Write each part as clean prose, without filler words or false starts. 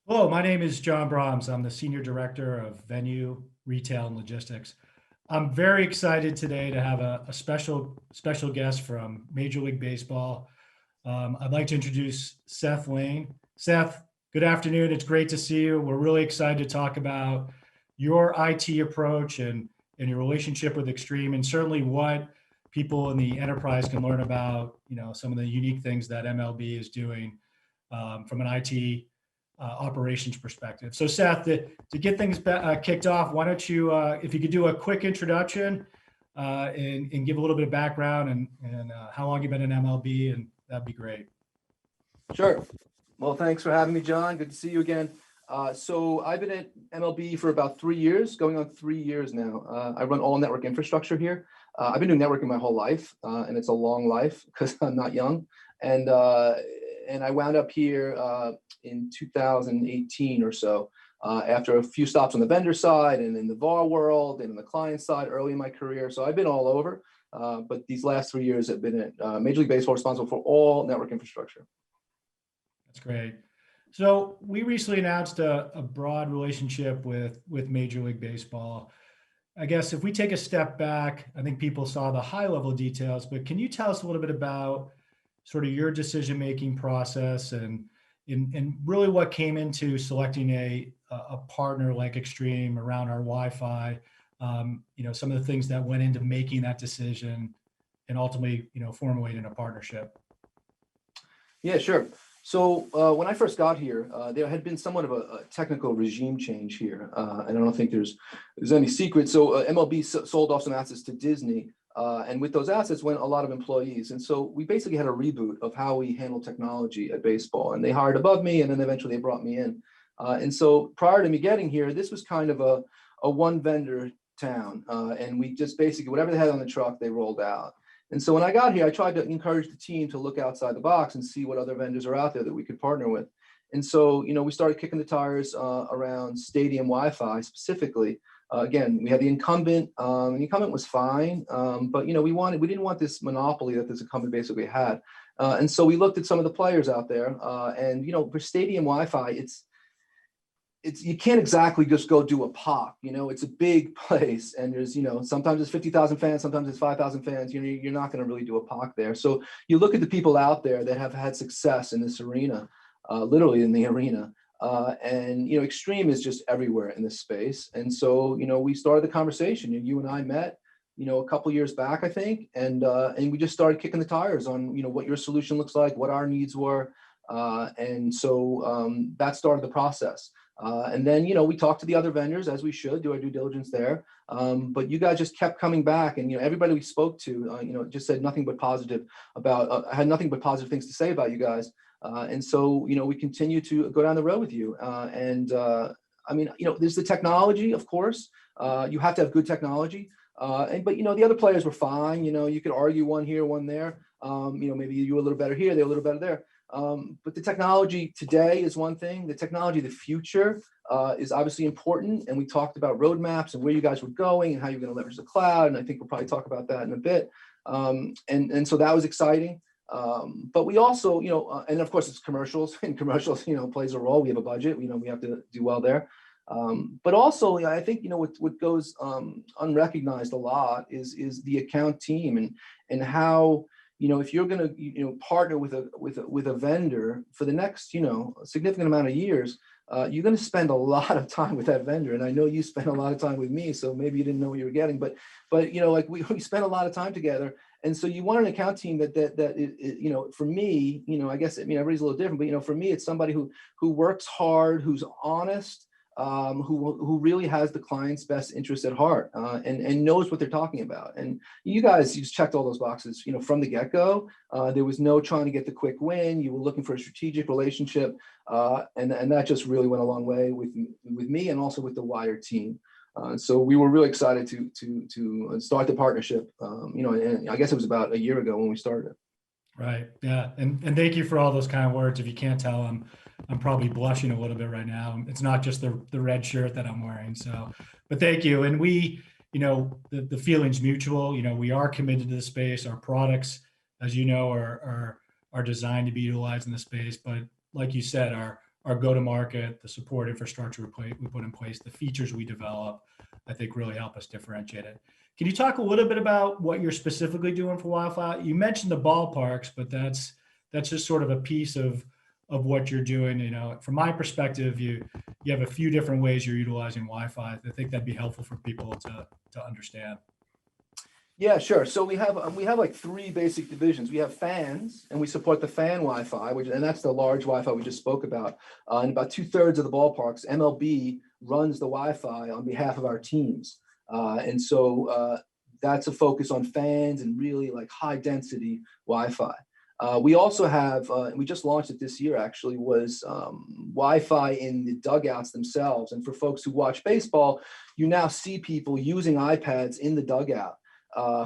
Hello, my name is John Brams. I'm the Senior Director of Venue, Retail, and Logistics. I'm very excited today to have a special guest from Major League Baseball. I'd like to introduce Seth Lane. Seth, good afternoon. It's great to see you. We're really excited to talk about your IT approach and your relationship with Extreme, and certainly what people in the enterprise can learn about, some of the unique things that MLB is doing from an IT operations perspective. So, Seth, to get things kicked off, why don't you, if you could do a quick introduction and give a little bit of background and how long you've been in MLB, and that'd be great. Sure. Well, thanks for having me, John. Good to see you again. So I've been at MLB for about 3 years, going on 3 years now. I run all network infrastructure here. I've been doing networking my whole life, and it's a long life because I'm not young. And I wound up here in 2018 or so, after a few stops on the vendor side and in the VAR world and in the client side early in my career. So I've been all over, but these last 3 years have been at Major League Baseball, responsible for all network infrastructure. That's great. So we recently announced a broad relationship with Major League Baseball. I guess if we take a step back, I think people saw the high level details, but can you tell us a little bit about sort of your decision making process and really what came into selecting a partner like Extreme around our Wi-Fi? Some of the things that went into making that decision and ultimately, formulating a partnership. Yeah, sure. So when I first got here, there had been somewhat of a technical regime change here, and I don't think there's any secret. So MLB sold off some assets to Disney, and with those assets went a lot of employees. And so we basically had a reboot of how we handle technology at baseball. And they hired above me, and then eventually they brought me in. And so prior to me getting here, this was kind of a one vendor town, and we just basically whatever they had on the truck, they rolled out. And so when I got here, I tried to encourage the team to look outside the box and see what other vendors are out there that we could partner with. And so, we started kicking the tires around stadium Wi-Fi specifically. Again, we had the incumbent. The incumbent was fine, but we didn't want this monopoly that this incumbent basically had. And so we looked at some of the players out there, and for stadium Wi-Fi, it's you can't exactly just go do a pop. It's a big place, and there's sometimes it's 50,000 fans, sometimes it's 5,000 fans. You're not going to really do a pop there. So you look at the people out there that have had success in this arena, literally in the arena, and Extreme is just everywhere in this space. And so we started the conversation. You and I met a couple years back, I think, and we just started kicking the tires on what your solution looks like, what our needs were, and so that started the process. And then, we talked to the other vendors as we should do our due diligence there. But you guys just kept coming back, and everybody we spoke to, just said nothing but positive about. I had nothing but positive things to say about you guys. And so, we continue to go down the road with you. There's the technology, of course. You have to have good technology. But the other players were fine. You could argue one here, one there. Maybe you were a little better here, they're a little better there. But the technology today is one thing. The technology of the future is obviously important. And we talked about roadmaps and where you guys were going and how you're going to leverage the cloud. And I think we'll probably talk about that in a bit. And so that was exciting. But we also, and of course it's commercials, and commercials, plays a role. We have a budget, we have to do well there. But also, I think, what goes unrecognized a lot is the account team and how, if you're going to partner with a vendor for the next significant amount of years, you're going to spend a lot of time with that vendor. And I know you spent a lot of time with me, so maybe you didn't know what you were getting, but like we spent a lot of time together. And so you want an account team that for me, I guess everybody's a little different, but for me, it's somebody who works hard, who's honest, who really has the client's best interest at heart, and knows what they're talking about. And you guys just checked all those boxes, from the get-go. There was no trying to get the quick win. You were looking for a strategic relationship, and that just really went a long way with me and also with the wider team. So we were really excited to start the partnership. And I guess it was about a year ago when we started it. Right. Yeah. And thank you for all those kind words. If you can't tell, I'm probably blushing a little bit right now. It's not just the red shirt that I'm wearing. So, but thank you. And we, the feeling's mutual. We are committed to the space. Our products, as you know, are designed to be utilized in the space. But like you said, our our go-to-market, the support infrastructure we put in place, the features we develop, I think really help us differentiate it. Can you talk a little bit about what you're specifically doing for Wi-Fi? You mentioned the ballparks, but that's just sort of a piece of what you're doing. From my perspective, you have a few different ways you're utilizing Wi-Fi. I think that'd be helpful for people to understand. Yeah, sure. So we have like three basic divisions. We have fans, and we support the fan Wi-Fi, and that's the large Wi-Fi we just spoke about. And about 2/3 of the ballparks, MLB runs the Wi-Fi on behalf of our teams. And so that's a focus on fans and really like high density Wi-Fi. We also have, and we just launched it this year actually, was Wi-Fi in the dugouts themselves. And for folks who watch baseball, you now see people using iPads in the dugout.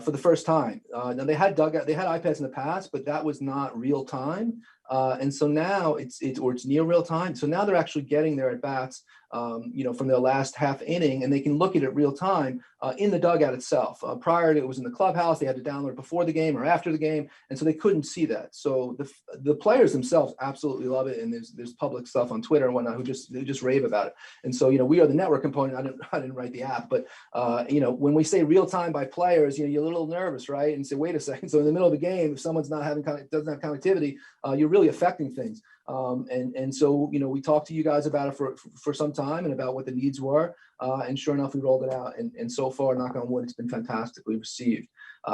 For the first time. Now they had iPads in the past, but that was not real time. And so now it's near real time. So now they're actually getting their at bats, from their last half inning, and they can look at it real time in the dugout itself. Prior to, it was in the clubhouse, they had to download it before the game or after the game, and so they couldn't see that. So the players themselves absolutely love it, and there's public stuff on Twitter and whatnot who just rave about it. And so we are the network component. I didn't write the app, but when we say real time by players, you're a little nervous, right? And say, wait a second. So in the middle of the game, if someone's not doesn't have connectivity, you're really affecting things. And so we talked to you guys about it for some time and about what the needs were, and sure enough, we rolled it out, and so far, knock on wood, it's been fantastically received.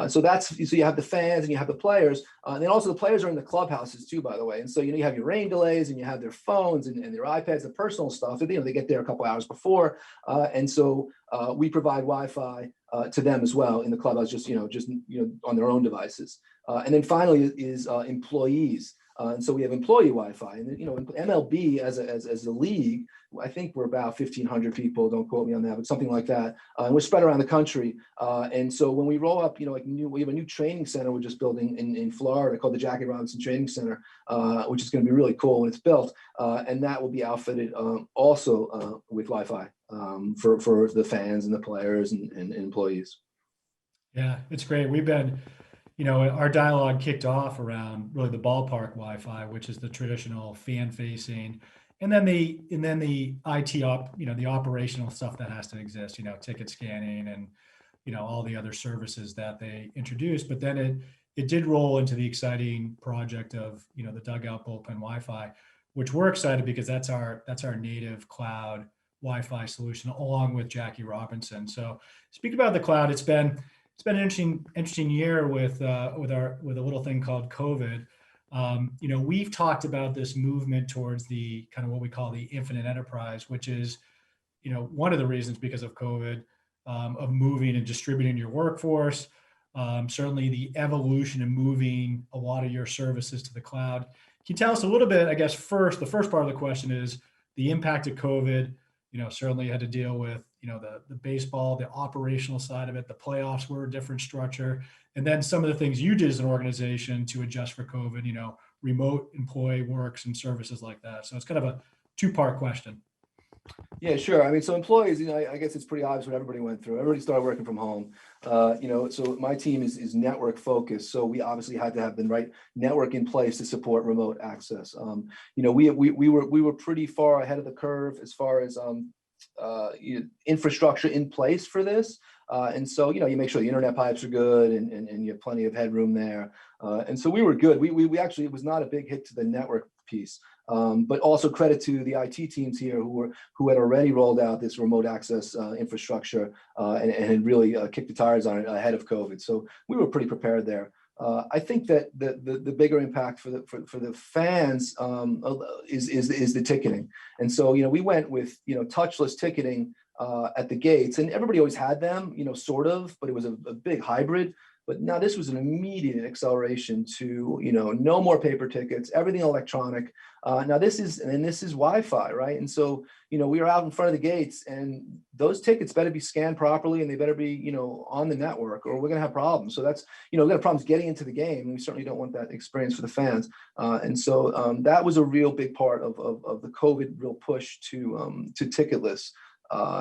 So you have the fans and you have the players, and then also the players are in the clubhouses too, by the way. And so you have your rain delays, and you have their phones and their iPads, the personal stuff. And, they get there a couple hours before, and so we provide Wi-Fi to them as well in the clubhouse, just on their own devices. And then finally is employees. And so we have employee Wi-Fi, and MLB as a league, I think we're about 1,500 people. Don't quote me on that, but something like that. And we're spread around the country. And so when we roll up, we have a new training center we're just building in Florida called the Jackie Robinson Training Center, which is going to be really cool when it's built. And that will be outfitted also with Wi-Fi for the fans and the players and employees. Yeah, it's great. We've been, our dialogue kicked off around really the ballpark Wi-Fi, which is the traditional fan facing, and then the IT the operational stuff that has to exist, ticket scanning and, all the other services that they introduced. But then it did roll into the exciting project of, the dugout bullpen Wi-Fi, which we're excited because that's our native cloud Wi-Fi solution along with Jackie Robinson. So speaking about the cloud, it's been an interesting year with a little thing called COVID. We've talked about this movement towards the kind of what we call the infinite enterprise, which is, one of the reasons because of COVID, of moving and distributing your workforce. Certainly the evolution and moving a lot of your services to the cloud. Can you tell us a little bit, I guess, the first part of the question is the impact of COVID. Certainly had to deal with, the baseball, the operational side of it, the playoffs were a different structure. And then some of the things you did as an organization to adjust for COVID, remote employee works and services like that. So it's kind of a two-part question. Yeah, sure. I mean, so employees, I guess it's pretty obvious what everybody went through. Everybody started working from home. So my team is network focused. So we obviously had to have the right network in place to support remote access. We were pretty far ahead of the curve as far as infrastructure in place for this. And so, you make sure the internet pipes are good and you have plenty of headroom there. And so we were good. We actually, it was not a big hit to the network piece. But also credit to the IT teams here who had already rolled out this remote access infrastructure and had really kicked the tires on it ahead of COVID. So we were pretty prepared there. I think that the bigger impact for the fans is the ticketing. And so we went with touchless ticketing at the gates, and everybody always had them, sort of, but it was a big hybrid. But now this was an immediate acceleration to, no more paper tickets, everything electronic. Now this is Wi-Fi, right? And so, we are out in front of the gates, and those tickets better be scanned properly, and they better be, on the network, or we're going to have problems. So that's, we're going to have problems getting into the game. And we certainly don't want that experience for the fans. And so that was a real big part of the COVID real push to ticketless.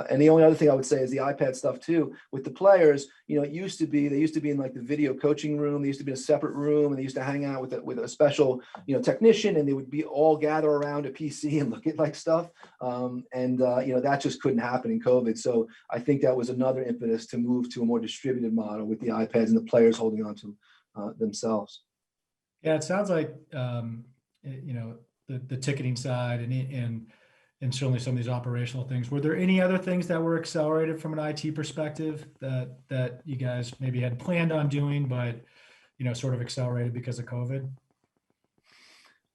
And the only other thing I would say is the iPad stuff too, with the players, it used to be, they used to be in like the video coaching room. They used to be in a separate room, and they used to hang out with a special, technician, and they would be all gather around a PC and look at like stuff. That just couldn't happen in COVID. So I think that was another impetus to move to a more distributed model with the iPads and the players holding on to themselves. Yeah, it sounds like the ticketing side and certainly some of these operational things. Were there any other things that were accelerated from an IT perspective that you guys maybe had planned on doing, but sort of accelerated because of COVID?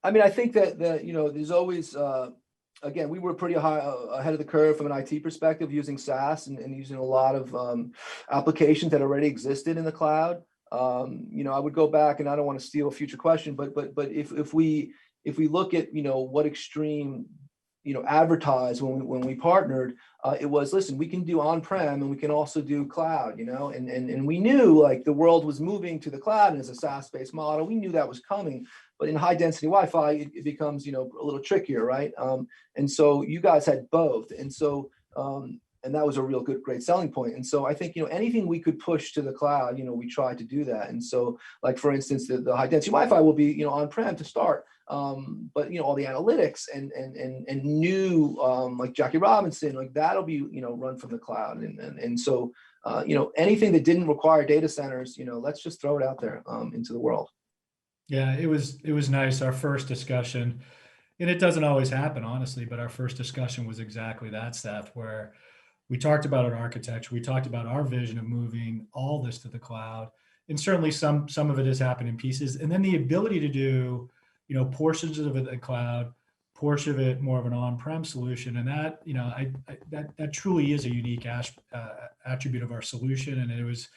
I mean, I think that there's always again, we were pretty high ahead of the curve from an IT perspective, using SaaS and using a lot of applications that already existed in the cloud. I would go back, and I don't want to steal a future question, but if we look at what Extreme advertised when we partnered, it was, listen, we can do on-prem and we can also do cloud, and we knew like the world was moving to the cloud, and as a SaaS-based model, we knew that was coming. But in high density Wi-Fi, it becomes a little trickier, right? And so you guys had both, and so and that was a real great selling point. And so I think anything we could push to the cloud, we tried to do that. And so, like for instance, the high density Wi-Fi will be on-prem to start. But all the analytics and new like Jackie Robinson, like that'll be run from the cloud, and so anything that didn't require data centers, let's just throw it out there into the world. Yeah, it was nice. Our first discussion, and it doesn't always happen, honestly, but our first discussion was exactly that, Seth, where we talked about an architecture, we talked about our vision of moving all this to the cloud, and certainly some of it has happened in pieces, and then the ability to do portions of it in the cloud, portion of it more of an on-prem solution, and that that truly is a unique attribute of our solution. And it was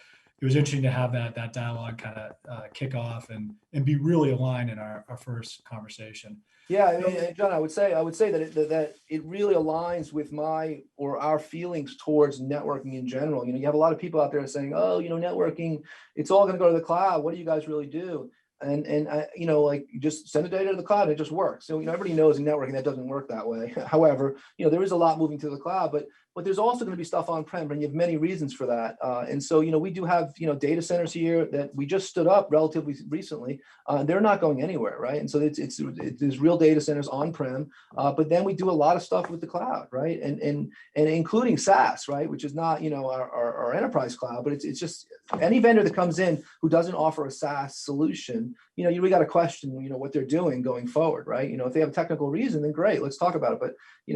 interesting to have that dialogue kind of kick off and be really aligned in our first conversation. Yeah, I mean, John, I would say that it really aligns with our feelings towards networking in general. You have a lot of people out there saying, oh, networking, it's all going to go to the cloud. What do you guys really do? And I, like, just send the data to the cloud, and it just works. So everybody knows in networking that doesn't work that way. However, there is a lot moving to the cloud, but there's also going to be stuff on-prem, and you have many reasons for that. And so we do have data centers here that we just stood up relatively recently. They're not going anywhere, right? And so there's real data centers on-prem, but then we do a lot of stuff with the cloud, right? And including SaaS, right, which is not our enterprise cloud, but it's just any vendor that comes in who doesn't offer a SaaS solution, you really got to question what they're doing going forward, right? If they have a technical reason, then great, let's talk about it. But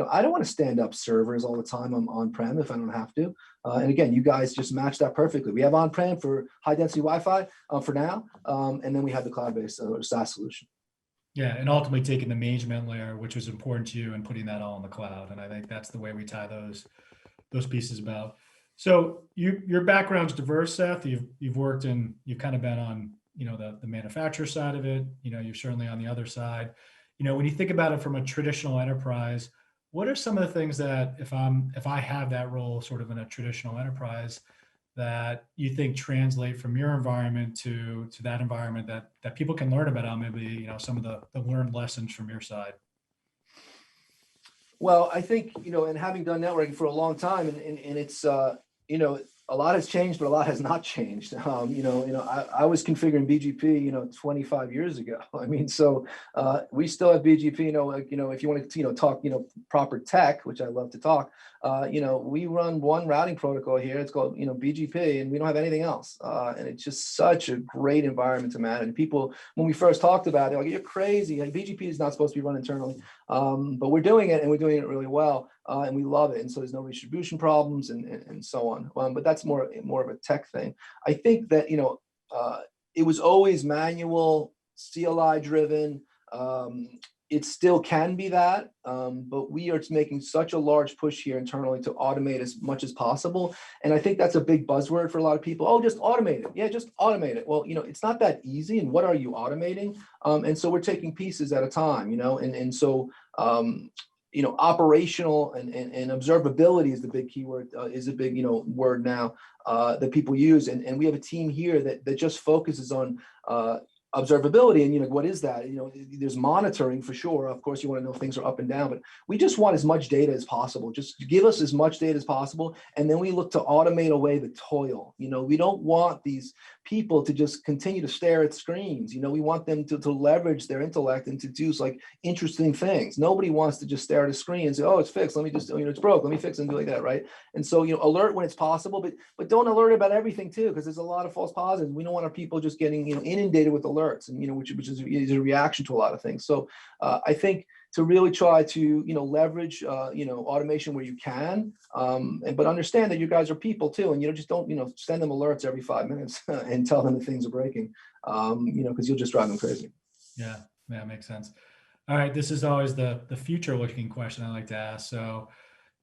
I don't want to stand up servers all the time on-prem if I don't have to. And again, you guys just match that perfectly. We have on-prem for high density Wi-Fi for now, and then we have the cloud-based SaaS solution. Yeah, and ultimately taking the management layer, which was important to you, and putting that all in the cloud. And I think that's the way we tie those pieces about. So your background's diverse, Seth. You've worked you've kind of been on the manufacturer side of it. You're certainly on the other side. When you think about it from a traditional enterprise, what are some of the things that if I have that role sort of in a traditional enterprise that you think translate from your environment to that environment that people can learn about, maybe some of the learned lessons from your side? Well, I think and having done networking for a long time, and it's a lot has changed, but a lot has not changed. I was configuring BGP, 25 years ago. I mean, so we still have BGP. If you want to, talk, proper tech, which I love to talk. We run one routing protocol here. It's called, BGP, and we don't have anything else. And it's just such a great environment to manage. And people, when we first talked about it, they're like, "You're crazy. Like, BGP is not supposed to be run internally," but we're doing it, and we're doing it really well. And we love it. And so there's no distribution problems and so on. But that's more of a tech thing. I think that, it was always manual, CLI driven. It still can be that, but we are making such a large push here internally to automate as much as possible. And I think that's a big buzzword for a lot of people. Oh, just automate it. Yeah, just automate it. Well, it's not that easy. And what are you automating? And so we're taking pieces at a time, and so, operational and observability is the big keyword, is a big, word now that people use. And we have a team here that just focuses on observability. And, what is that? There's monitoring for sure. Of course, you want to know if things are up and down, but we just want as much data as possible. Just give us as much data as possible. And then we look to automate away the toil. We don't want these people to just continue to stare at screens. We want them to leverage their intellect and to do like interesting things. Nobody wants to just stare at a screen and say, oh, it's fixed. Let me just, it's broke. Let me fix it and do like that. Right. And so, alert when it's possible, but don't alert about everything too, because there's a lot of false positives. We don't want our people just getting, inundated with alerts, and, which is a reaction to a lot of things. So I think to really try to, leverage, automation where you can, but understand that you guys are people too. And, just don't, send them alerts every 5 minutes and tell them that things are breaking, because you'll just drive them crazy. Yeah, makes sense. All right. This is always the future looking question I like to ask. So,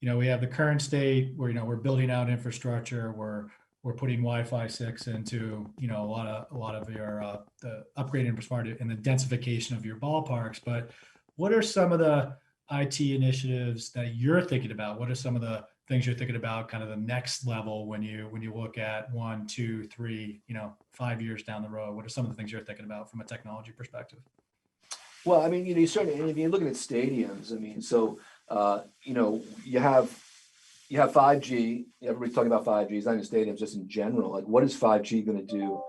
we have the current state where, we're building out infrastructure, we're putting Wi-Fi 6 into, a lot of your the upgrade infrastructure and the densification of your ballparks. But what are some of the IT initiatives that you're thinking about? What are some of the things you're thinking about, kind of the next level when you look at 1, 2, 3, 5 years down the road? What are some of the things you're thinking about from a technology perspective? Well, I mean, you certainly, if you're looking at stadiums, I mean, so you have 5G. Everybody's talking about 5G. It's not in stadiums, just in general. Like, what is 5G going to do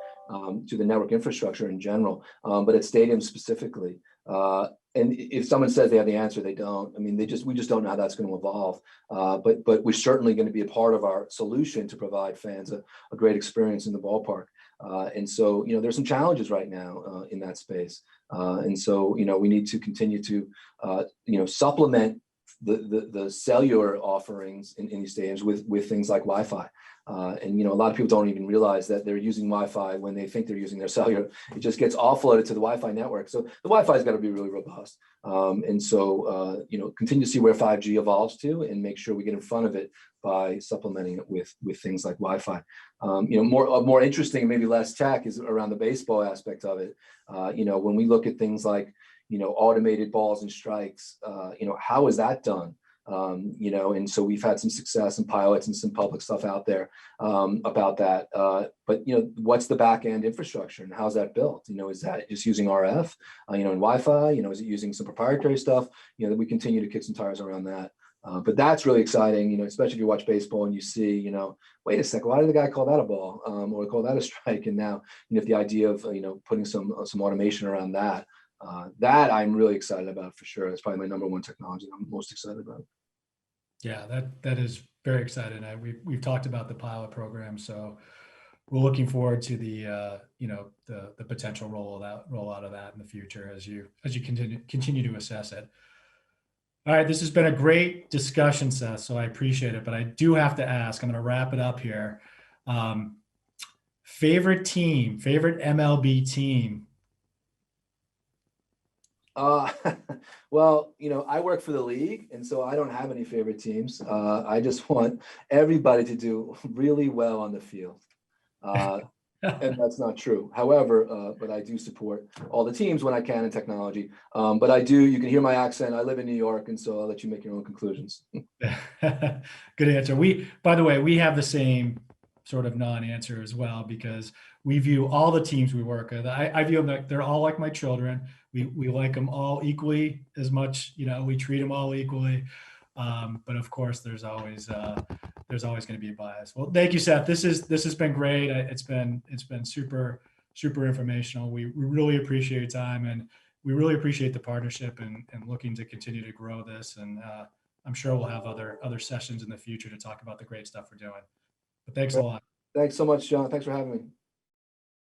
to the network infrastructure in general? But at stadiums specifically. And if someone says they have the answer, they don't. I mean, we just don't know how that's going to evolve. But we're certainly going to be a part of our solution to provide fans a great experience in the ballpark. And so, there's some challenges right now in that space. And so, we need to continue to, supplement the cellular offerings in these stadiums with things like Wi-Fi. And a lot of people don't even realize that they're using Wi-Fi when they think they're using their cellular. It just gets offloaded to the Wi-Fi network. So the Wi-Fi has got to be really robust. And so continue to see where 5G evolves to, and make sure we get in front of it by supplementing it with things like Wi-Fi. More interesting, maybe less tech, is around the baseball aspect of it. When we look at things like automated balls and strikes, how is that done? And so we've had some success and pilots and some public stuff out there about that. But what's the back end infrastructure and how's that built? Is that just using RF, and Wi-Fi? Is it using some proprietary stuff? That we continue to kick some tires around that. But that's really exciting, especially if you watch baseball and you see, wait a second, why did the guy call that a ball, or call that a strike? And now, if the idea of putting some automation around that. That I'm really excited about for sure. It's probably my number one technology I'm most excited about. Yeah, that is very exciting. We've talked about the pilot program, so we're looking forward to the the potential rollout of that in the future as you continue to assess it. All right, this has been a great discussion, Seth. So I appreciate it, but I do have to ask. I'm going to wrap it up here. Favorite MLB team. Well, I work for the league, and so I don't have any favorite teams. I just want everybody to do really well on the field. And that's not true. However, but I do support all the teams when I can in technology. But you can hear my accent. I live in New York, and so I'll let you make your own conclusions. Good answer. By the way, we have the same sort of non-answer as well, because we view all the teams we work with. I view them like they're all like my children. We like them all equally as much. We treat them all equally. But of course, there's always going to be a bias. Well, thank you, Seth. This has been great. It's been super informational. We really appreciate your time, and we really appreciate the partnership and looking to continue to grow this. And I'm sure we'll have other sessions in the future to talk about the great stuff we're doing. But thanks a lot. Thanks so much, John. Thanks for having me.